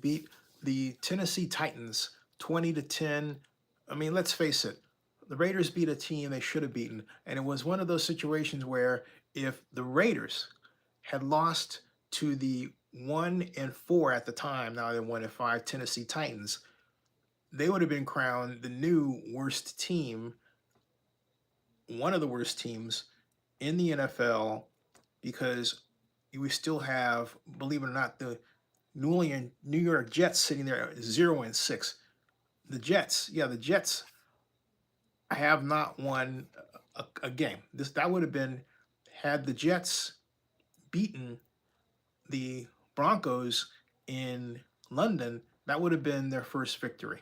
beat the Tennessee Titans 20-10. I mean, let's face it, the Raiders beat a team they should have beaten, and it was one of those situations where if the Raiders had lost to the 1-4 at the time, now they're 1-5 Tennessee Titans, they would have been crowned the new worst team, one of the worst teams in the NFL, because we still have, believe it or not, the New York Jets sitting there at 0-6. The Jets, yeah, the Jets have not won a game. That would have been, had the Jets beaten the Broncos in London, that would have been their first victory.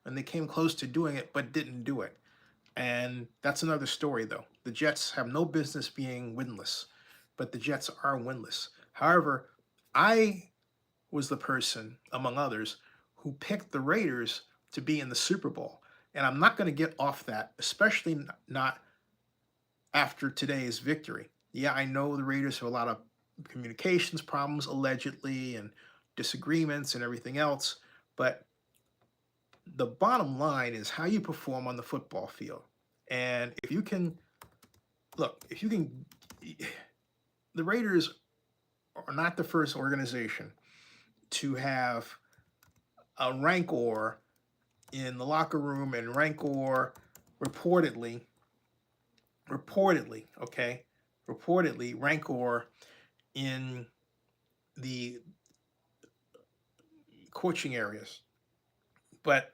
And they came close to doing it, but didn't do it. And that's another story, though. The Jets have no business being winless, but the Jets are winless. However, I was the person, among others, who picked the Raiders to be in the Super Bowl. And I'm not going to get off that, especially not after today's victory. Yeah, I know the Raiders have a lot of communications problems, allegedly, and disagreements and everything else, but the bottom line is how you perform on the football field. And if you can, look, if you can, the Raiders are not the first organization to have a rancor in the locker room and rancor reportedly, okay, reportedly rancor in the coaching areas. But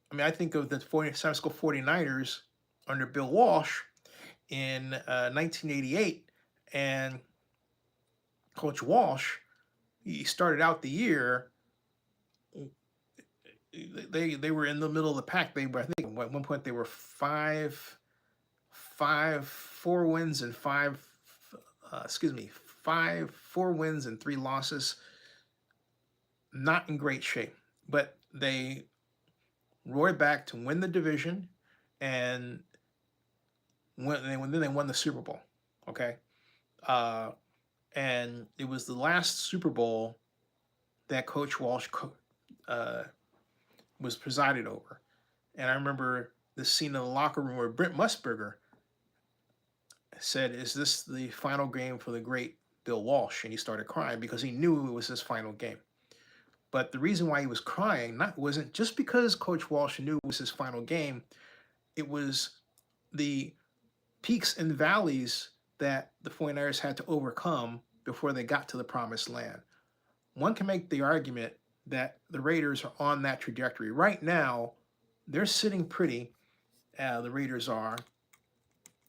I mean, I think of the San Francisco 49ers under Bill Walsh in 1988, and Coach Walsh, he started out the year, they were in the middle of the pack. They were, I think at one point they were 4 wins and 3 losses. Not in great shape, but they roared back to win the division, and then they won the Super Bowl. Okay, and it was the last Super Bowl that Coach Walsh was presided over. And I remember the scene in the locker room where Brent Musburger said, "Is this the final game for the great Bill Walsh?" And he started crying because he knew it was his final game. But the reason why he was crying wasn't just because Coach Walsh knew it was his final game. It was the peaks and valleys that the 49ers had to overcome before they got to the promised land. One can make the argument that the Raiders are on that trajectory. Right now, they're sitting pretty. The Raiders are,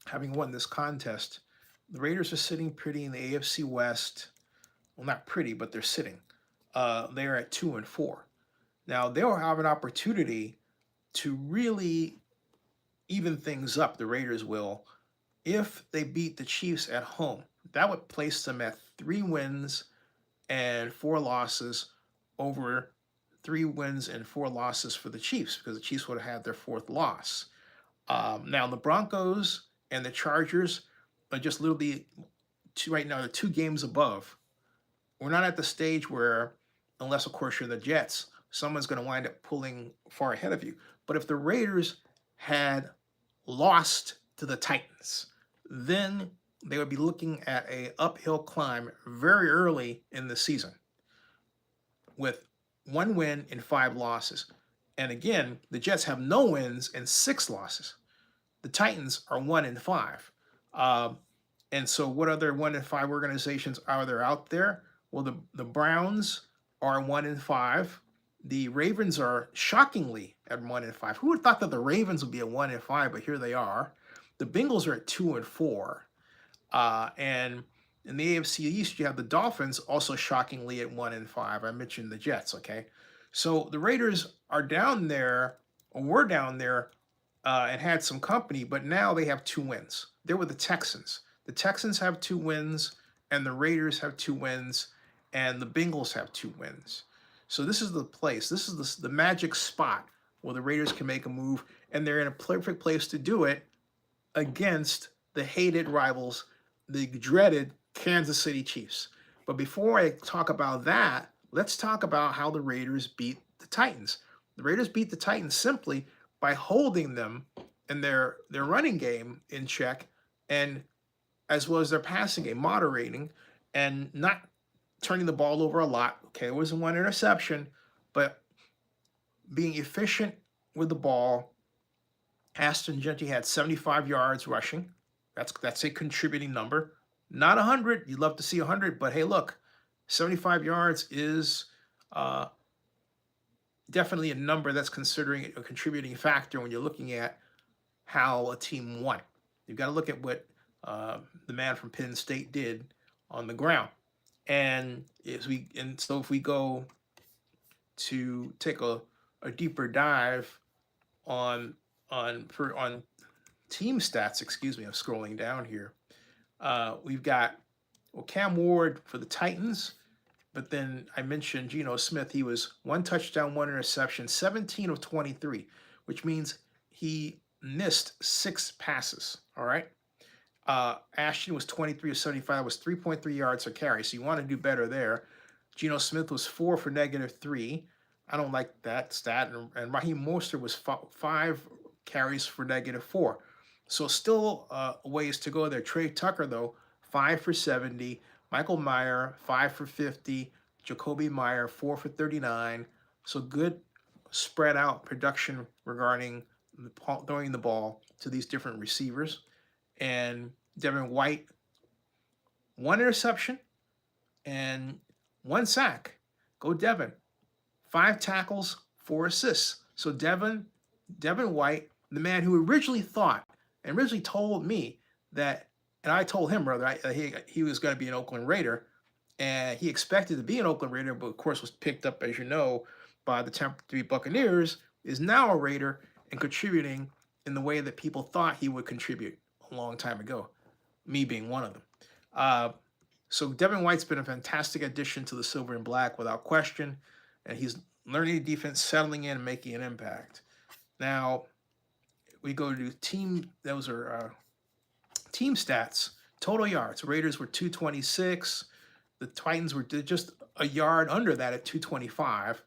having won this contest. The Raiders are sitting pretty in the AFC West. Well, not pretty, but they're sitting. They're at 2-4. Now, they'll have an opportunity to really even things up, the Raiders will, if they beat the Chiefs at home. That would place them at 3 wins and 4 losses over 3 wins and 4 losses for the Chiefs, because the Chiefs would have had their 4th loss. Now, the Broncos and the Chargers are just literally, right now, they're 2 games above. We're not at the stage where, unless, of course, you're the Jets, someone's going to wind up pulling far ahead of you. But if the Raiders had lost to the Titans, then they would be looking at an uphill climb very early in the season with 1 win and 5 losses. And again, the Jets have no wins and 6 losses. The Titans are 1-5. And so what other 1-5 organizations are there out there? Well, the Browns are 1-5. The Ravens are shockingly at 1-5. Who would have thought that the Ravens would be at 1-5, but here they are. The Bengals are at 2-4. And in the AFC East, you have the Dolphins also shockingly at 1-5. I mentioned the Jets, okay? So the Raiders are down there, or were down there, and had some company, but now they have 2 wins. They're with the Texans. The Texans have 2 wins, and the Raiders have 2 wins, and the Bengals have 2 wins. So this is the place. This is the magic spot where the Raiders can make a move, and they're in a perfect place to do it against the hated rivals, the dreaded Kansas City Chiefs. But before I talk about that, Let's talk about how the Raiders beat the Titans. The Raiders beat the Titans simply by holding them and their running game in check, and as well as their passing game, moderating and not turning the ball over a lot. Okay, it wasn't one interception, but being efficient with the ball. Aston Genty had 75 yards rushing. That's a contributing number. Not 100. You'd love to see 100, but hey, look, 75 yards is uh, definitely a number that's considering a contributing factor when you're looking at how a team won. You've got to look at what the man from Penn State did on the ground. So if we go to take a deeper dive on on team stats, excuse me, I'm scrolling down here. We've got Cam Ward for the Titans, but then I mentioned Geno Smith. He was one touchdown, one interception, 17 of 23, which means he missed 6 passes. All right. Ashton was 23 of 75, was 3.3 yards per carry. So you want to do better there. Geno Smith was 4 for -3. I don't like that stat. And Raheem Mostert was 5 carries for -4. So still ways to go there. Trey Tucker, though, 5 for 70. Michael Mayer, 5 for 50. Jacoby Meyer, 4 for 39. So good spread out production regarding throwing the ball to these different receivers. And Devin White, 1 interception and 1 sack. Go Devin. 5 tackles, 4 assists. So Devin White, the man who originally thought and originally told me that, and I told him, brother, he was going to be an Oakland Raider, and he expected to be an Oakland Raider, but of course was picked up, as you know, by the Tampa Bay Buccaneers, is now a Raider and contributing in the way that people thought he would contribute a long time ago, me being one of them. So Devin White's been a fantastic addition to the Silver and Black without question, and he's learning the defense, settling in, and making an impact. Now, we go to those are team stats. Total yards. Raiders were 226. The Titans were just a yard under that at 225.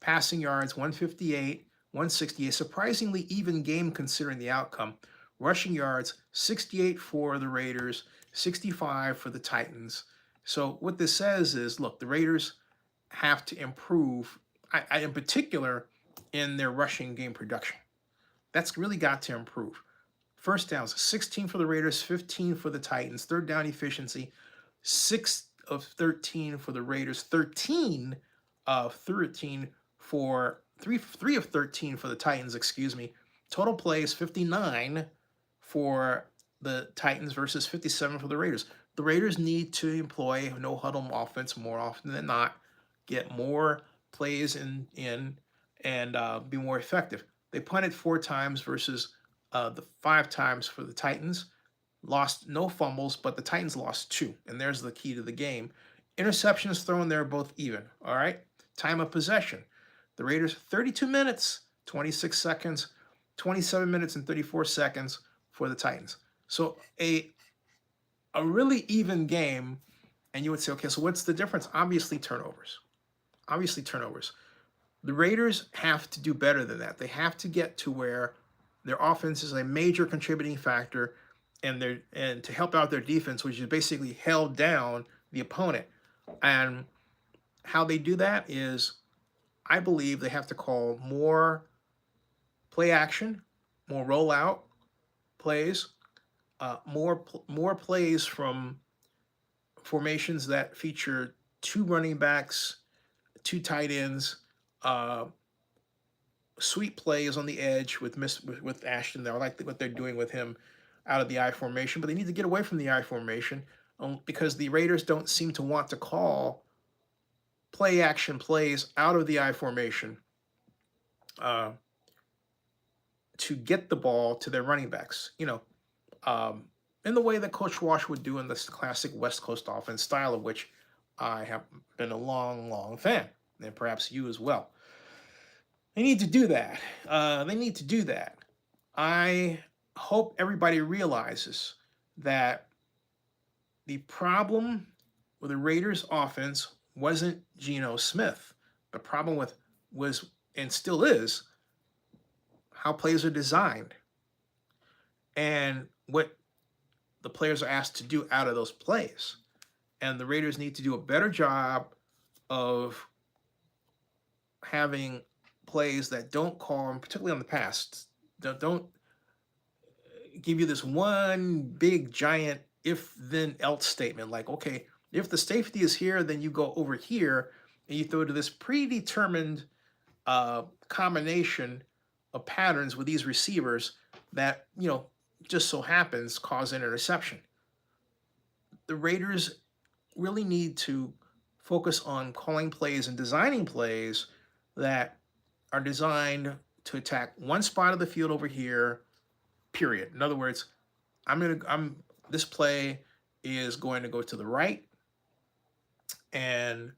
Passing yards, 158, 160. A surprisingly even game considering the outcome. Rushing yards, 68 for the Raiders, 65 for the Titans. So what this says is, look, the Raiders have to improve, in particular, in their rushing game production. That's really got to improve. First downs, 16 for the Raiders, 15 for the Titans. Third down efficiency, 6 of 13 for the Raiders, 13 of 13 for 3 of 13 for the Titans, excuse me. Total plays, 59 for the Titans versus 57 for the Raiders. The Raiders need to employ no huddle offense more often than not, get more plays in and be more effective. They punted 4 times versus the 5 times for the Titans. Lost no fumbles, but the Titans lost 2, and there's the key to the game. Interceptions thrown there, both even. All right. Time of possession. The Raiders 32 minutes, 26 seconds, 27 minutes and 34 seconds for the Titans. So a really even game, and you would say, okay, so what's the difference? Obviously turnovers. The Raiders have to do better than that. They have to get to where their offense is a major contributing factor, and to help out their defense, which is basically held down the opponent. And how they do that is, I believe they have to call more play action, more rollout plays, more plays from formations that feature 2 running backs, 2 tight ends, sweet plays on the edge with Ashton. There, I like what they're doing with him out of the I formation, but they need to get away from the I formation because the Raiders don't seem to want to call play action plays out of the I formation to get the ball to their running backs. In the way that Coach Wash would do in this classic West Coast offense style, of which I have been a long, long fan, and perhaps you as well. They need to do that. I hope everybody realizes that the problem with the Raiders' offense wasn't Geno Smith. The problem with was and still is how plays are designed and what the players are asked to do out of those plays. And the Raiders need to do a better job of having plays that don't call, particularly on the pass, don't give you this one big giant if then else statement like, okay, if the safety is here, then you go over here and you throw to this predetermined combination of patterns with these receivers that, just so happens cause an interception. The Raiders really need to focus on calling plays and designing plays that are designed to attack one spot of the field over here, period. In other words, this play is going to go to the right, and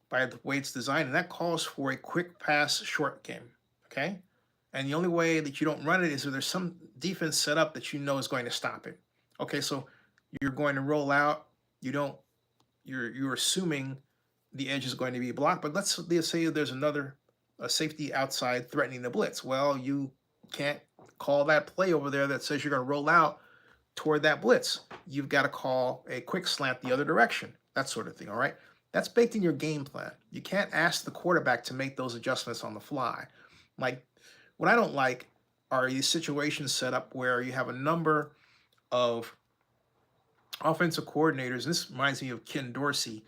by the way it's designed, and that calls for a quick pass short game. Okay? And the only way that you don't run it is if there's some defense set up that is going to stop it. Okay, so you're going to roll out, you're assuming the edge is going to be blocked, but let's say there's a safety outside threatening the blitz. Well, you can't call that play over there that says you're going to roll out toward that blitz. You've got to call a quick slant the other direction, that sort of thing, all right? That's baked in your game plan. You can't ask the quarterback to make those adjustments on the fly. Like, what I don't like are these situations set up where you have a number of offensive coordinators. This reminds me of Ken Dorsey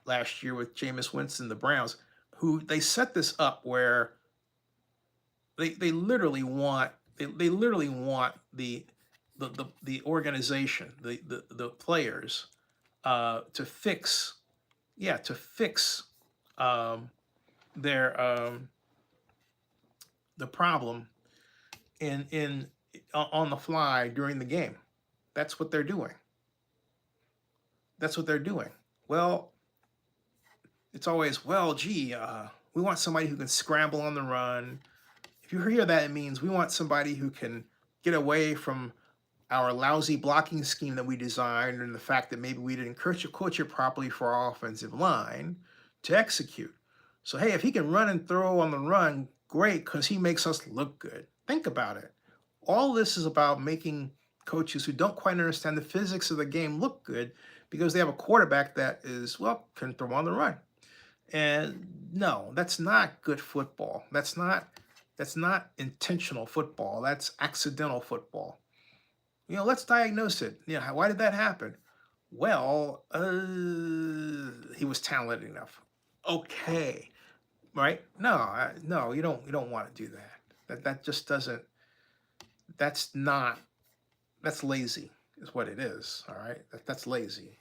last year with Jameis Winston, the Browns, who they set this up where they literally want the organization, the players, to fix their the problem in on the fly during the game. That's what they're doing. Well, it's always, we want somebody who can scramble on the run. If you hear that, it means we want somebody who can get away from our lousy blocking scheme that we designed and the fact that maybe we didn't coach it properly for our offensive line to execute. So, hey, if he can run and throw on the run, great, because he makes us look good. Think about it. All this is about making coaches who don't quite understand the physics of the game look good because they have a quarterback that can throw on the run. And no, that's not good football. That's not intentional football. That's accidental football. Let's diagnose it. Why did that happen? Well, he was talented enough. Okay, right? No, you don't want to do that. That just doesn't. That's lazy, is what it is. All right, that's lazy,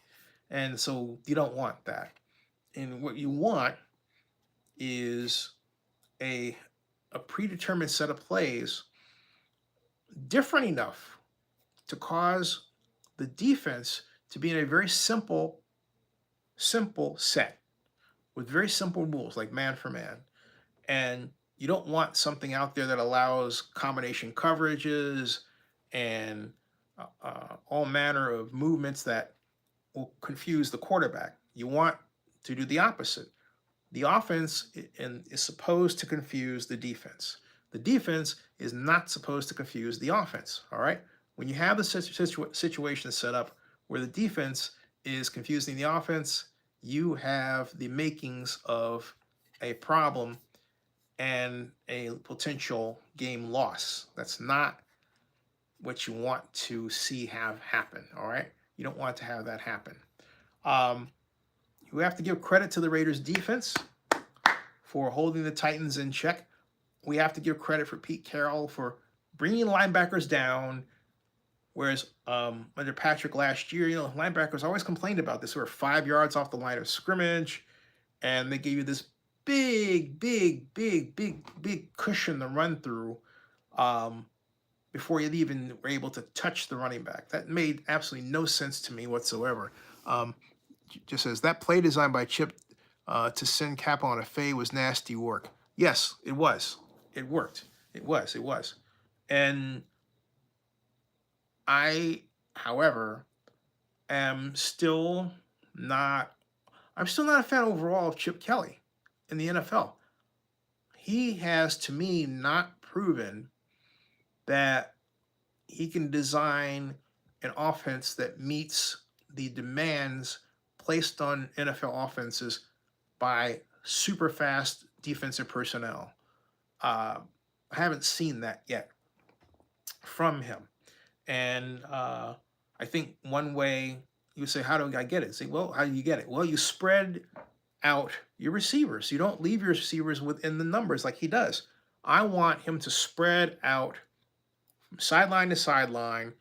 and so you don't want that. And what you want is a predetermined set of plays different enough to cause the defense to be in a very simple set with very simple rules like man for man. And you don't want something out there that allows combination coverages and all manner of movements that will confuse the quarterback. You want to do the opposite. The offense is supposed to confuse the defense. The defense is not supposed to confuse the offense, all right? When you have the situation set up where the defense is confusing the offense, you have the makings of a problem and a potential game loss. That's not what you want to see have happen, all right? You don't want to have that happen. You have to give credit to the Raiders defense for holding the Titans in check. We have to give credit for Pete Carroll for bringing linebackers down. Whereas under Patrick last year, linebackers always complained about this. They were 5 yards off the line of scrimmage, and they gave you this big cushion to run through before you even were able to touch the running back. That made absolutely no sense to me whatsoever. Just says, that play designed by Chip to send Kappa on a fade was nasty work. Yes, it was. It worked. It was. And I, however, am still not. I'm still not a fan overall of Chip Kelly in the NFL. He has, to me, not proven that he can design an offense that meets the demands placed on NFL offenses by super fast defensive personnel. Uh, I haven't seen that yet from him. And I think one way you say, how do I get it? Say, well, how do you get it? Well, you spread out your receivers. You don't leave your receivers within the numbers like he does. I want him to spread out from sideline to sideline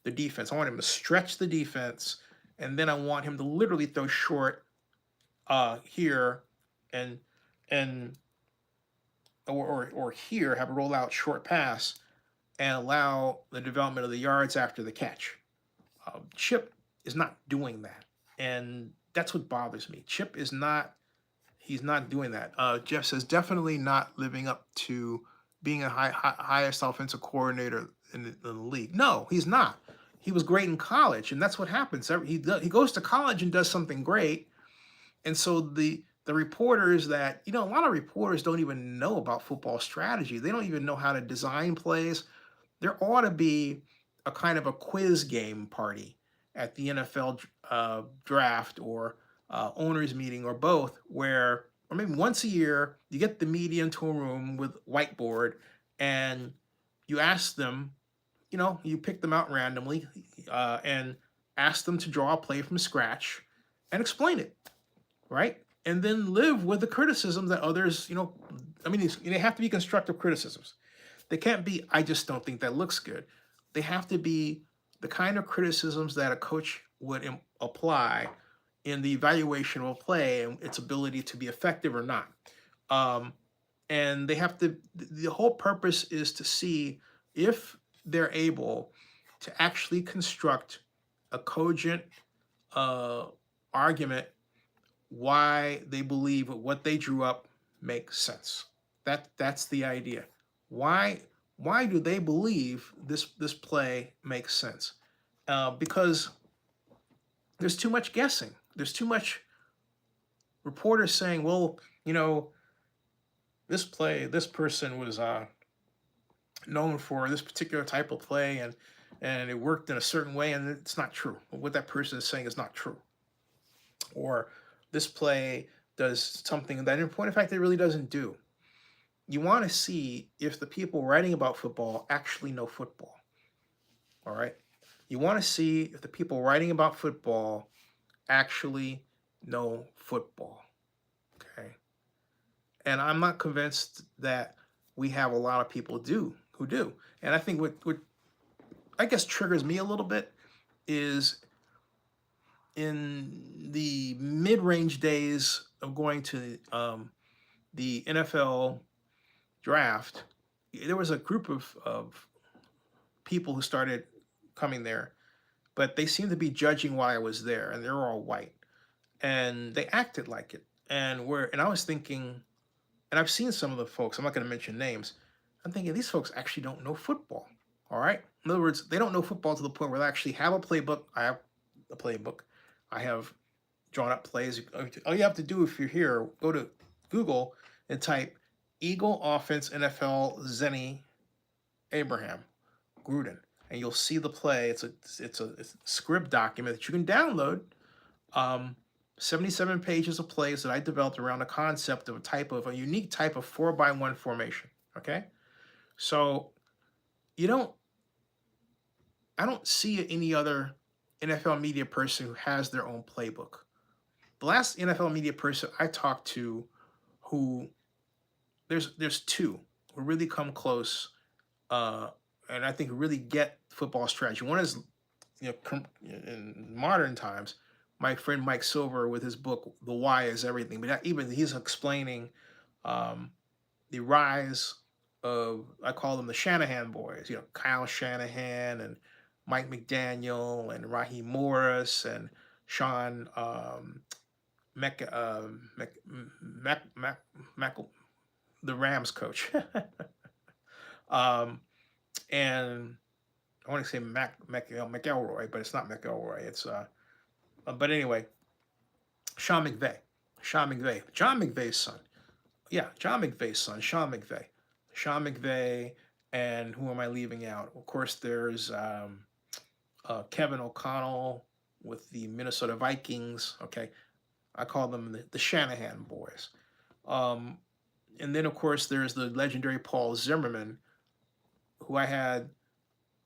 the defense. I want him to stretch the defense, and then I want him to literally throw short here and and or here have a rollout short pass and allow the development of the yards after the catch. Chip is not doing that, and that's what bothers me. Chip is not. He's not doing that. Jeff says definitely not living up to being a highest offensive coordinator in the league. No, he's not. He was great in college, and that's what happens. He goes to college and does something great, and so the reporters that a lot of reporters don't even know about football strategy. They don't even know how to design plays. There ought to be a kind of a quiz game party at the NFL draft or owners meeting or both, where or maybe once a year you get the media into a room with whiteboard and you ask them, you pick them out randomly and ask them to draw a play from scratch and explain it, right? And then live with the criticism that others, I mean, they have to be constructive criticisms. They can't be, I just don't think that looks good. They have to be the kind of criticisms that a coach would apply in the evaluation of a play and its ability to be effective or not. Um, and they have to, the whole purpose is to see if they're able to actually construct a cogent argument why they believe what they drew up makes sense. That's the idea. Why why do they believe this play makes sense? Because there's too much guessing. There's too much reporters saying, well, this play, this person was known for this particular type of play, and it worked in a certain way, and it's not true. What that person is saying is not true. Or this play does something that, in point of fact, it really doesn't do. You want to see if the people writing about football actually know football. All right. You want to see if the people writing about football actually know football. Okay. And I'm not convinced that we have a lot of people who do. And I think what I guess triggers me a little bit is in the mid-range days of going to the NFL draft, there was a group of people who started coming there, but they seemed to be judging why I was there, and they were all white, and they acted like it. And I was thinking, and I've seen some of the folks. I'm not going to mention names. I'm thinking these folks actually don't know football. All right. In other words, they don't know football to the point where they actually have a playbook. I have a playbook. I have drawn up plays. All you have to do if you're here, go to Google and type Eagle Offense NFL Zenny Abraham Gruden, and you'll see the play. It's a script document that you can download. Um, 77 pages of plays that I developed around the concept of a unique type of 4-by-1 formation. Okay, so you don't I don't see any other NFL media person who has their own playbook. The last NFL media person I talked to, who there's two who really come close, uh, and I think really get football strategy. One is, in modern times, my friend Mike Silver with his book "The Why Is Everything," but even he's explaining um, the rise of, I call them the Shanahan boys. Kyle Shanahan and Mike McDaniel and Raheem Morris and Sean Mc, Mc, Mac, Mac, Mac, the Rams coach. um, and I want to say McElroy, but it's not McElroy. It's but anyway, Sean McVay. Sean McVay. John McVay's son. Yeah, John McVay's son, Sean McVay. Sean McVay, and who am I leaving out? Of course, there's Kevin O'Connell with the Minnesota Vikings. Okay, I call them the Shanahan boys. Um, and then, of course, there's the legendary Paul Zimmerman, who I had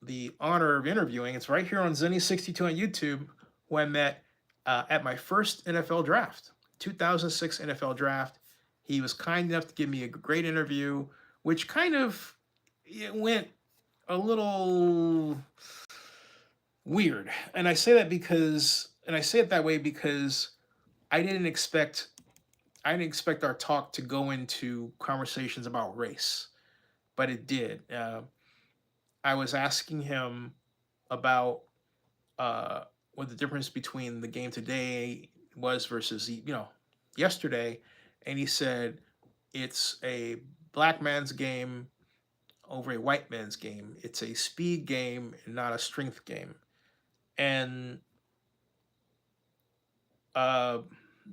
the honor of interviewing. It's right here on Zenny62 on YouTube, who I met at my first NFL draft, 2006 NFL draft. He was kind enough to give me a great interview, which kind of it went a little weird. And I say that because, and I say it that way because I didn't expect, I didn't expect our talk to go into conversations about race, but it did. I was asking him about what the difference between the game today was versus yesterday, and he said it's a black man's game over a white man's game. It's a speed game and not a strength game, and uh,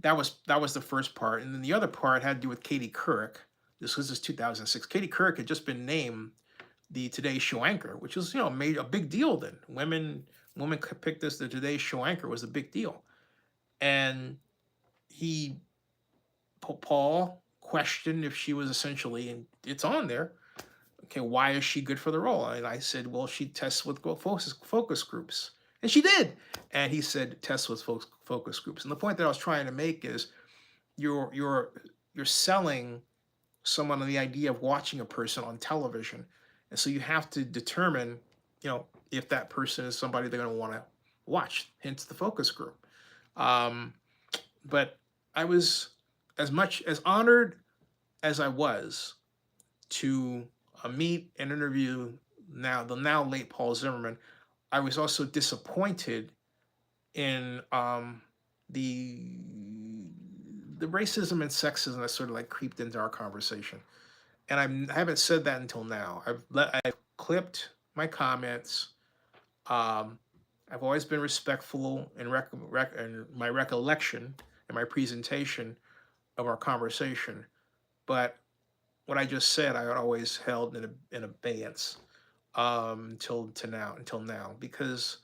that was the first part, and then the other part had to do with Katie Couric. This was 2006. Katie Couric had just been named the Today Show anchor, which was made a big deal then. Women picked this the Today Show anchor was a big deal, and he Paul questioned if she was essentially, and it's on there. Okay, why is she good for the role? And I said, well, she tests with focus groups, and she did. And he said, tests with focus groups. And the point that I was trying to make is, you're selling someone on the idea of watching a person on television, and so you have to determine, if that person is somebody they're going to want to watch. Hence the focus group. But I was as much as honored as I was to meet and interview the now late Paul Zimmerman. I was also disappointed in the racism and sexism that sort of like creeped into our conversation. And I haven't said that until now. I've clipped my comments. I've always been respectful in my recollection and my presentation of our conversation, but what I just said, I always held in abeyance until now, because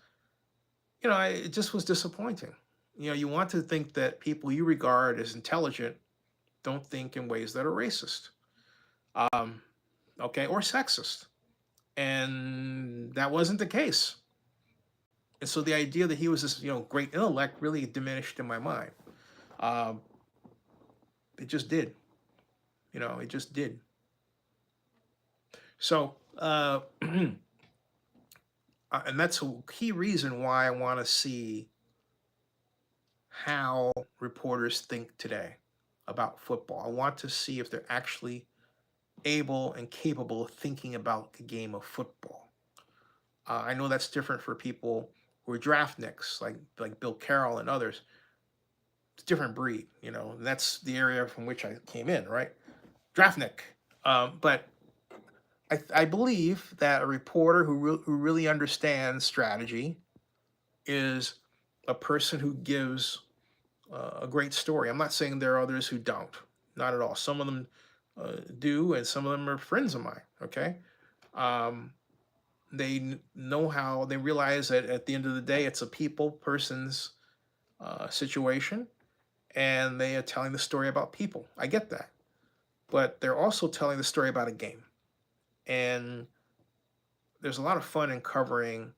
it just was disappointing. You want to think that people you regard as intelligent don't think in ways that are racist, okay, or sexist, and that wasn't the case. And so the idea that he was this great intellect really diminished in my mind. Um, it just did. It just did. So, and that's a key reason why I want to see how reporters think today about football. I want to see if they're actually able and capable of thinking about the game of football. I know that's different for people who are draftniks, like Bill Carroll and others. It's a different breed, and that's the area from which I came in, right? Draftnik. But I believe that a reporter who really understands strategy is a person who gives a great story. I'm not saying there are others who don't, not at all. Some of them do, and some of them are friends of mine. Okay, they know how. They realize that at the end of the day, it's a person's situation, and they are telling the story about people. I get that, but they're also telling the story about a game. And there's a lot of fun in covering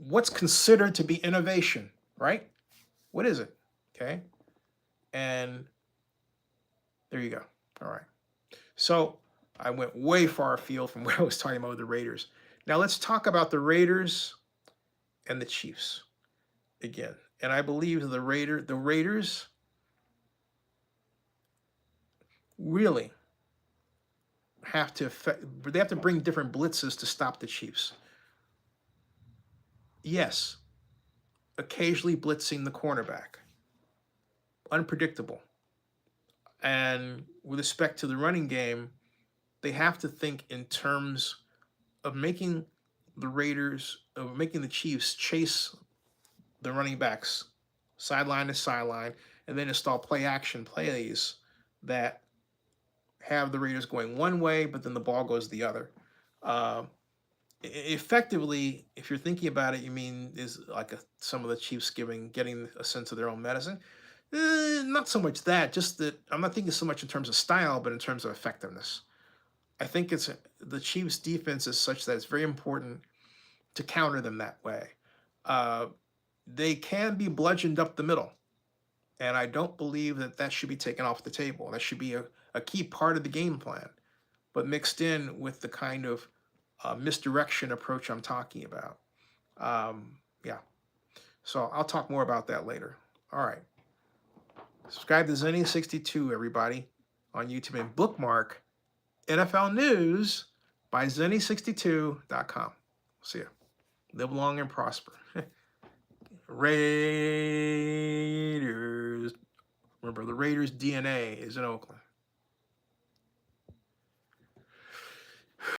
what's considered to be innovation, right? What is it? Okay. And there you go. All right. So I went way far afield from what I was talking about with the Raiders. Now let's talk about the Raiders and the Chiefs again. And I believe the Raiders really they have to bring different blitzes to stop the Chiefs. Yes, occasionally blitzing the cornerback. Unpredictable. And with respect to the running game, they have to think in terms of making the Chiefs chase the running backs sideline to sideline, and then install play action plays that have the Raiders going one way, but then the ball goes the other. Um, Effectively, if you're thinking about it, you mean is like some of the Chiefs getting a sense of their own medicine. Not so much that, just that I'm not thinking so much in terms of style, but in terms of effectiveness. I think the Chiefs' defense is such that it's very important to counter them that way. Uh, they can be bludgeoned up the middle, and I don't believe that that should be taken off the table. That should be a key part of the game plan, but mixed in with the kind of misdirection approach I'm talking about. Yeah, so I'll talk more about that later. All right. Subscribe to Zenny62, everybody, on YouTube, and bookmark NFL News by Zenny62.com. See ya. Live long and prosper. Raiders. Remember, the Raiders' DNA is in Oakland.